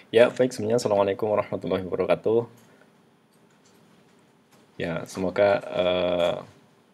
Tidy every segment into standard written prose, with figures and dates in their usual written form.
Ya, baik semuanya. Assalamualaikum warahmatullahi wabarakatuh. Ya, semoga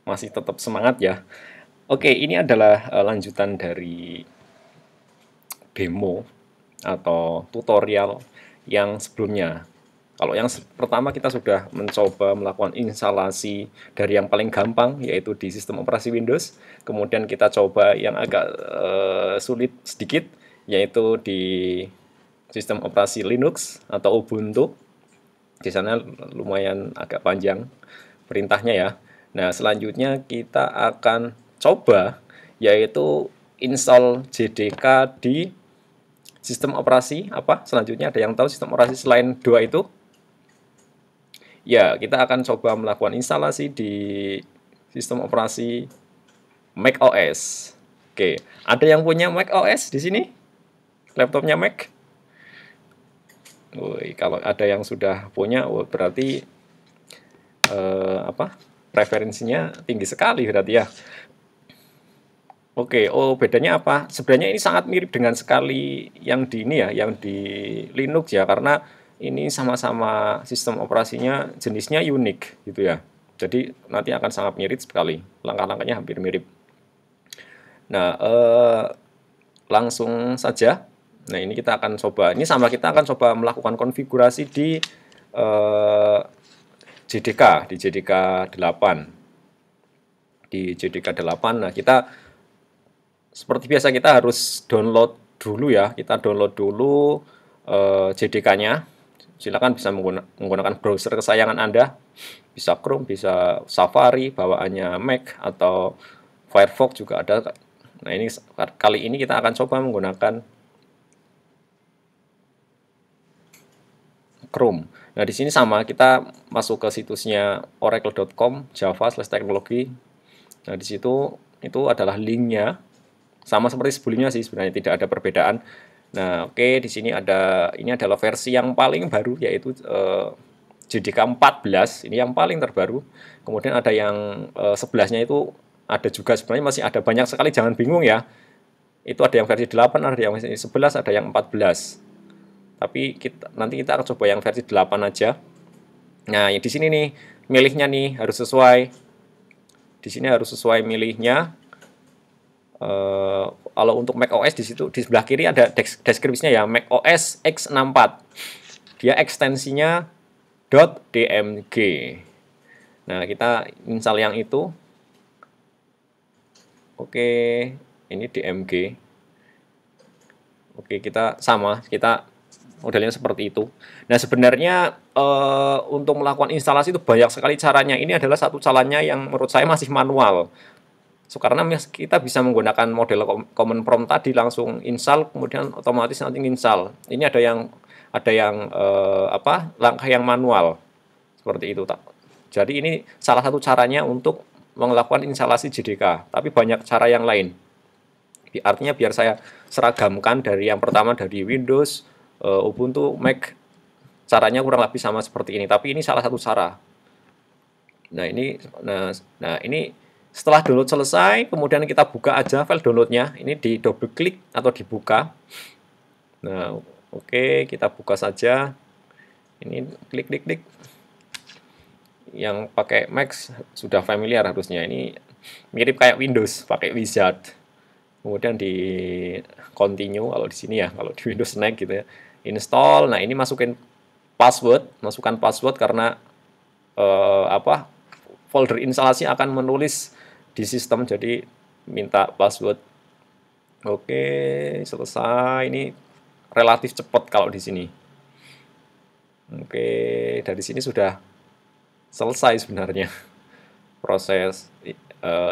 masih tetap semangat ya. Oke, ini adalah lanjutan dari demo atau tutorial yang sebelumnya. Kalau yang pertama kita sudah mencoba melakukan instalasi dari yang paling gampang yaitu di sistem operasi Windows. Kemudian kita coba yang agak sulit sedikit yaitu di sistem operasi Linux atau Ubuntu. Di sana lumayan agak panjang perintahnya ya. Nah, selanjutnya kita akan coba yaitu install JDK di sistem operasi apa? Selanjutnya ada yang tahu sistem operasi selain dua itu? Ya, kita akan coba melakukan instalasi di sistem operasi Mac OS. Oke, ada yang punya Mac OS di sini? Laptopnya Mac? Woi, kalau ada yang sudah punya, berarti apa? Preferensinya tinggi sekali berarti ya. Oke, oh bedanya apa? Sebenarnya ini sangat mirip dengan sekali yang di ini ya, yang di Linux ya, karena ini sama-sama sistem operasinya jenisnya unik gitu ya. Jadi nanti akan sangat mirip sekali, langkah-langkahnya hampir mirip. Nah, langsung saja. Nah, ini kita akan coba, ini sama kita akan coba melakukan konfigurasi di JDK, di JDK 8. Di JDK 8, nah kita seperti biasa kita harus download dulu ya. Kita download dulu JDK-nya. Silakan bisa menggunakan browser kesayangan Anda. Bisa Chrome, bisa Safari, bawaannya Mac atau Firefox juga ada. Nah, ini kali ini kita akan coba menggunakan Chrome. Nah, di sini sama kita masuk ke situsnya oracle.com java/teknologi. Nah, di situ itu adalah linknya. Sama seperti sebelumnya sih, sebenarnya tidak ada perbedaan. Nah, oke, di sini ini adalah versi yang paling baru yaitu JDK 14, ini yang paling terbaru. Kemudian ada yang 11-nya itu ada juga, sebenarnya masih ada banyak sekali, jangan bingung ya. Itu ada yang versi 8, ada yang versi 11, ada yang 14. Tapi nanti kita akan coba yang versi 8 aja. Nah, di sini nih milihnya nih harus sesuai. Di sini harus sesuai milihnya. Kalau untuk Mac OS di situ di sebelah kiri ada deskripsinya ya, Mac OS X64. Dia ekstensinya .dmg. Nah, kita install yang itu. Oke, ini DMG. Oke, kita sama, kita modelnya seperti itu. Nah, sebenarnya untuk melakukan instalasi itu banyak sekali caranya. Ini adalah satu caranya yang menurut saya masih manual. So, karena kita bisa menggunakan model command prompt tadi langsung install, kemudian otomatis nanti install. Ini ada yang apa? Langkah yang manual seperti itu. Jadi ini salah satu caranya untuk melakukan instalasi JDK. Tapi banyak cara yang lain. Artinya biar saya seragamkan dari yang pertama dari Windows, Ubuntu, Mac. Caranya kurang lebih sama seperti ini. Tapi ini salah satu cara. Nah ini setelah download selesai, kemudian kita buka aja file downloadnya. Ini di double klik atau dibuka. Nah, oke, kita buka saja. Ini klik. Yang pakai Mac sudah familiar harusnya. Ini mirip kayak Windows, pakai wizard. Kemudian di continue kalau di sini ya, kalau di Windows naik gitu ya. Install. Nah, ini masukkan password karena folder instalasi akan menulis di sistem, jadi minta password. Oke, selesai. Ini relatif cepat kalau di sini. Oke, dari sini sudah selesai sebenarnya proses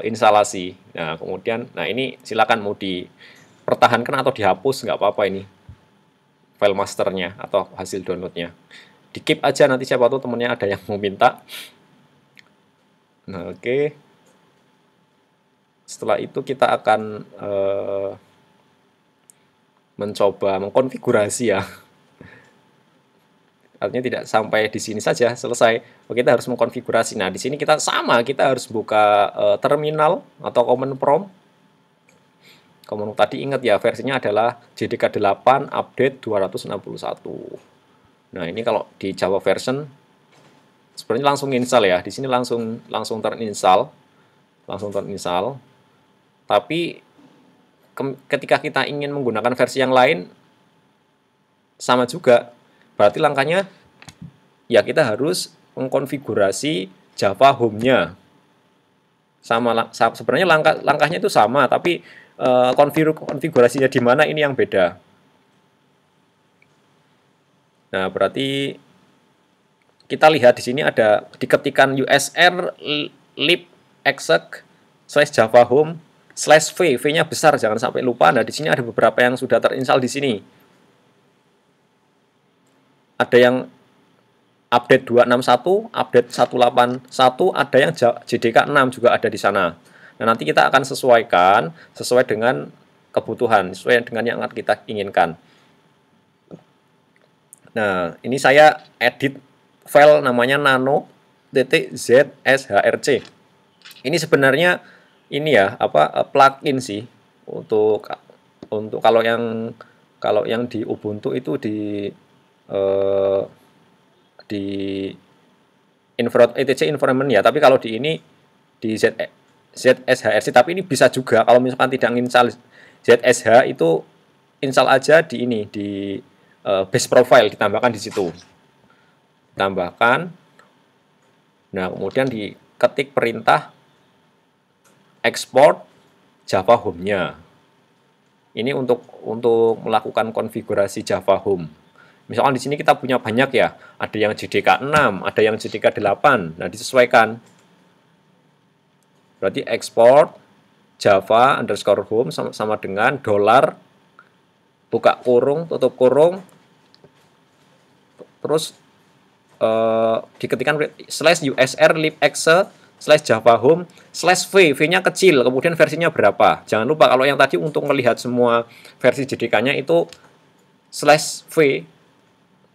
instalasi. Nah, kemudian, ini silakan mau dipertahankan atau dihapus, nggak apa-apa ini file masternya atau hasil downloadnya. Di keep aja, nanti siapa tahu temennya ada yang mau minta. Nah, oke. Setelah itu kita akan mencoba mengkonfigurasi ya. Artinya tidak sampai di sini saja selesai. Kita harus mengkonfigurasi. Nah, di sini kita harus buka terminal atau command prompt. Komodo tadi ingat ya, versinya adalah JDK 8 update 261. Nah, ini kalau di Java version sebenarnya langsung install ya. Di sini langsung terinstall, Tapi ketika kita ingin menggunakan versi yang lain sama juga. Berarti langkahnya ya kita harus mengkonfigurasi Java home-nya. Sebenarnya langkahnya itu sama, tapi konfigurasinya di mana ini yang beda. Nah, berarti kita lihat di sini ada diketikan usr lib exec /java home /v, v-nya besar, jangan sampai lupa. Nah, di sini ada beberapa yang sudah terinstall di sini. Ada yang update 261, update 181, ada yang JDK 6 juga ada di sana. Nah, nanti kita akan sesuaikan sesuai dengan kebutuhan, sesuai dengan yang kita inginkan. Nah, ini saya edit file namanya nano.zshrc. Ini sebenarnya ini ya, plugin sih untuk kalau yang di Ubuntu itu di etc environment ya, tapi kalau di ini di ZSHRC, tapi ini bisa juga kalau misalkan tidak install ZSH itu install aja di ini di base profile, ditambahkan di situ. Tambahkan. Nah, kemudian diketik perintah export Java home-nya. Ini untuk melakukan konfigurasi Java home. Misalkan di sini kita punya banyak ya, ada yang JDK 6, ada yang JDK 8. Nah, disesuaikan. Berarti export Java underscore home sama dengan $, buka kurung, tutup kurung, terus diketikkan /usr libexe /java home /v, v-nya kecil, kemudian versinya berapa. Jangan lupa kalau yang tadi untuk melihat semua versi JDK-nya itu /v,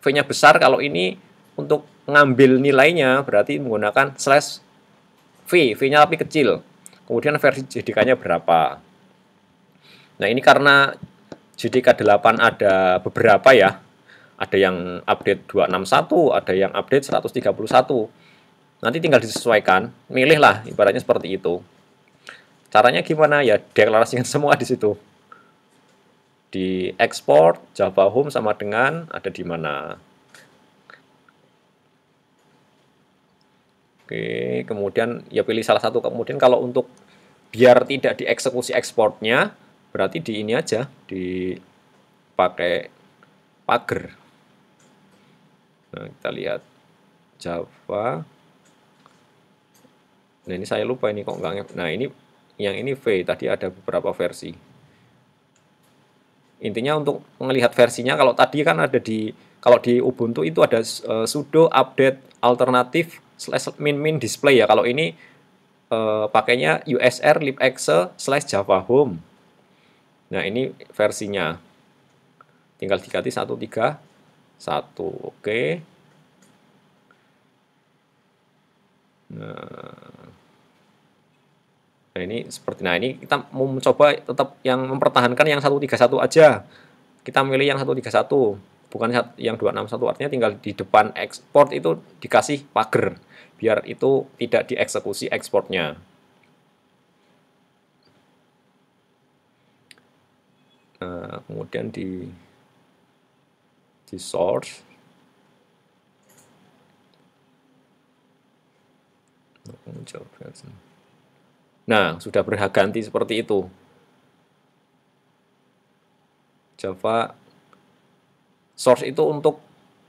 v-nya besar. Kalau ini untuk ngambil nilainya berarti menggunakan /v, v-nya tapi kecil, kemudian versi JDK-nya berapa. Nah, ini karena JDK 8 ada beberapa ya, ada yang update 261, ada yang update 131. Nanti tinggal disesuaikan, milihlah, ibaratnya seperti itu. Caranya gimana? Ya deklarasikan semua di situ. Di export Java home sama dengan ada di mana. Oke, kemudian ya pilih salah satu. Kemudian kalau untuk biar tidak dieksekusi ekspornya, berarti di ini aja, dipakai pagar. Nah, kita lihat Java. Nah, ini saya lupa ini kok nggak. Nah, ini yang ini V, tadi ada beberapa versi. Intinya untuk melihat versinya, kalau tadi kan ada kalau di Ubuntu itu ada sudo update alternatif /min display ya. Kalau ini pakainya usr libexe /java home. Nah, ini versinya. Tinggal diganti 131. Oke. Nah, ini seperti, nah ini kita mau mencoba tetap yang mempertahankan yang 131 aja. Kita milih yang 131, bukan yang 261. Artinya tinggal di depan export itu dikasih pagar, biar itu tidak dieksekusi ekspornya. Nah, kemudian di source. Nah, sudah berganti seperti itu. Java source itu untuk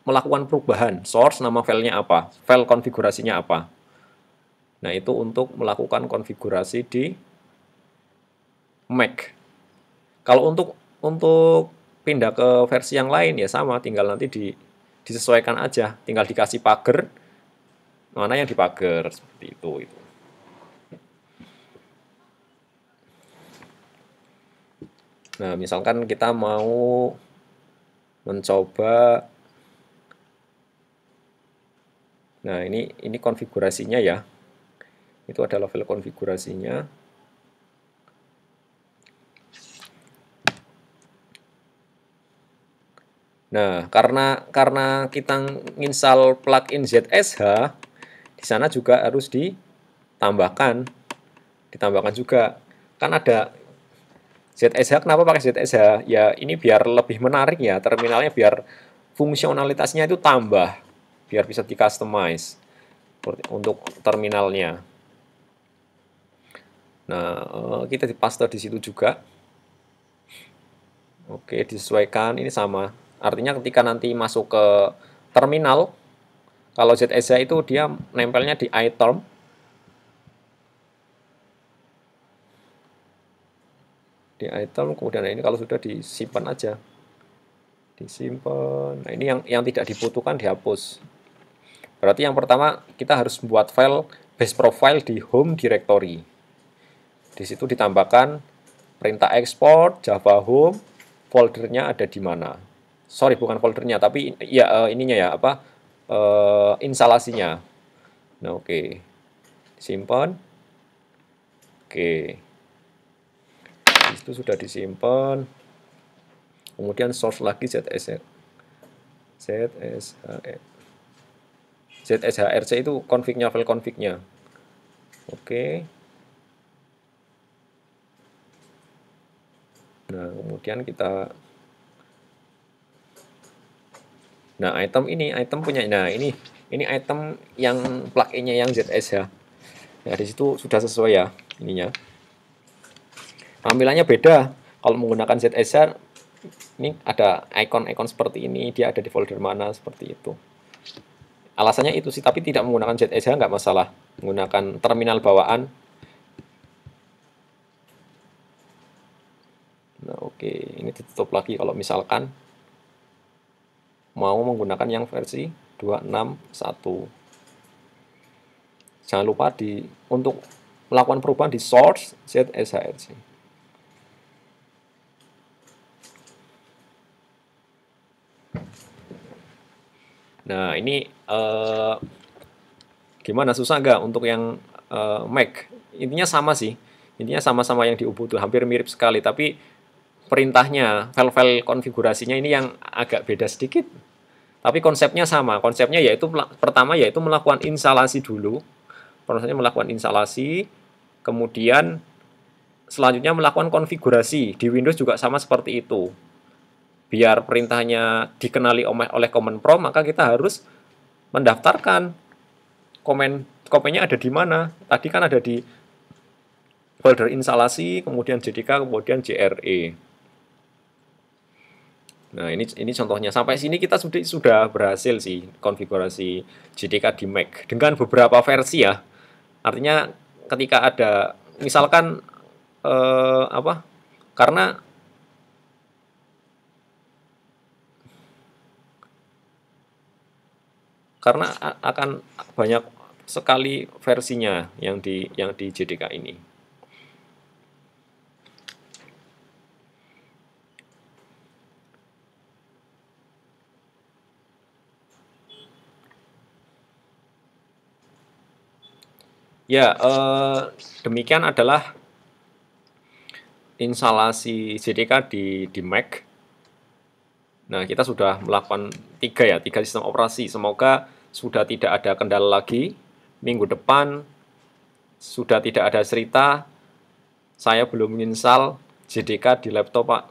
melakukan perubahan. Source nama filenya apa? File konfigurasinya apa? Nah, itu untuk melakukan konfigurasi di Mac. Kalau untuk pindah ke versi yang lain ya sama, tinggal nanti disesuaikan aja, tinggal dikasih pagar mana yang dipagar seperti itu. Nah, misalkan kita mau mencoba, nah ini konfigurasinya ya, itu adalah file konfigurasinya. Nah, karena kita nginstal plugin ZSH, di sana juga harus ditambahkan juga. Kan ada ZSH, kenapa pakai ZSH? Ya ini biar lebih menarik ya, terminalnya biar fungsionalitasnya itu tambah, biar bisa di-customize untuk terminalnya. Nah, kita dipaste di situ juga. Oke, disesuaikan, ini sama. Artinya ketika nanti masuk ke terminal, kalau ZSH itu dia nempelnya di iTerm. Di iTerm, kemudian ini kalau sudah disimpan aja. Disimpan. Nah, ini yang tidak dibutuhkan dihapus. Berarti yang pertama kita harus membuat file base profile di home directory. Di situ ditambahkan perintah export Java home, foldernya ada di mana. Sorry, bukan foldernya, tapi ya ininya ya, apa, instalasinya. Nah, oke. Simpan. Oke. Itu sudah disimpan. Kemudian source lagi ZSHRC itu config-nya, file config-nya. Oke. Nah, kemudian kita item punya. Nah, ini item yang plugin-nya yang ZSH. Nah, di situ sudah sesuai ya ininya. Tampilannya beda. Kalau menggunakan ZSH, ini ada icon-icon seperti ini, dia ada di folder mana, seperti itu. Alasannya itu sih, tapi tidak menggunakan ZSH nggak masalah. Menggunakan terminal bawaan. Nah, oke. Ini ditutup lagi kalau misalkan mau menggunakan yang versi 261. Jangan lupa untuk melakukan perubahan di source ZSHRC. Nah, ini gimana, susah nggak untuk yang Mac? Intinya sama sih. Intinya sama-sama yang di Ubuntu, hampir mirip sekali. Tapi perintahnya, file-file konfigurasinya ini yang agak beda sedikit. Tapi konsepnya sama. Konsepnya yaitu pertama yaitu melakukan instalasi dulu. Prosesnya melakukan instalasi, kemudian selanjutnya melakukan konfigurasi. Di Windows juga sama seperti itu. Biar perintahnya dikenali oleh command prompt, maka kita harus mendaftarkan komennya ada di mana. Tadi kan ada di folder instalasi, kemudian JDK, kemudian JRE. Nah, ini contohnya. Sampai sini kita sudah berhasil sih konfigurasi JDK di Mac dengan beberapa versi ya. Artinya ketika ada misalkan apa? Karena akan banyak sekali versinya yang di JDK ini. Ya, demikian adalah instalasi JDK di Mac. Nah, kita sudah melakukan tiga sistem operasi. Semoga sudah tidak ada kendala lagi. Minggu depan sudah tidak ada cerita saya belum menginstal JDK di laptop, Pak.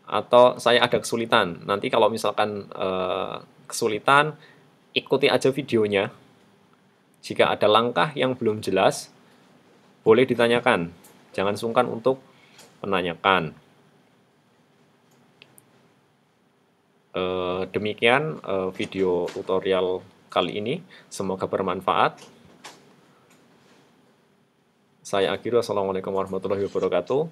Atau saya ada kesulitan. Nanti kalau misalkan kesulitan, ikuti aja videonya. Jika ada langkah yang belum jelas, boleh ditanyakan. Jangan sungkan untuk menanyakan. Demikian video tutorial kali ini. Semoga bermanfaat. Saya akhiri. Wassalamualaikum warahmatullahi wabarakatuh.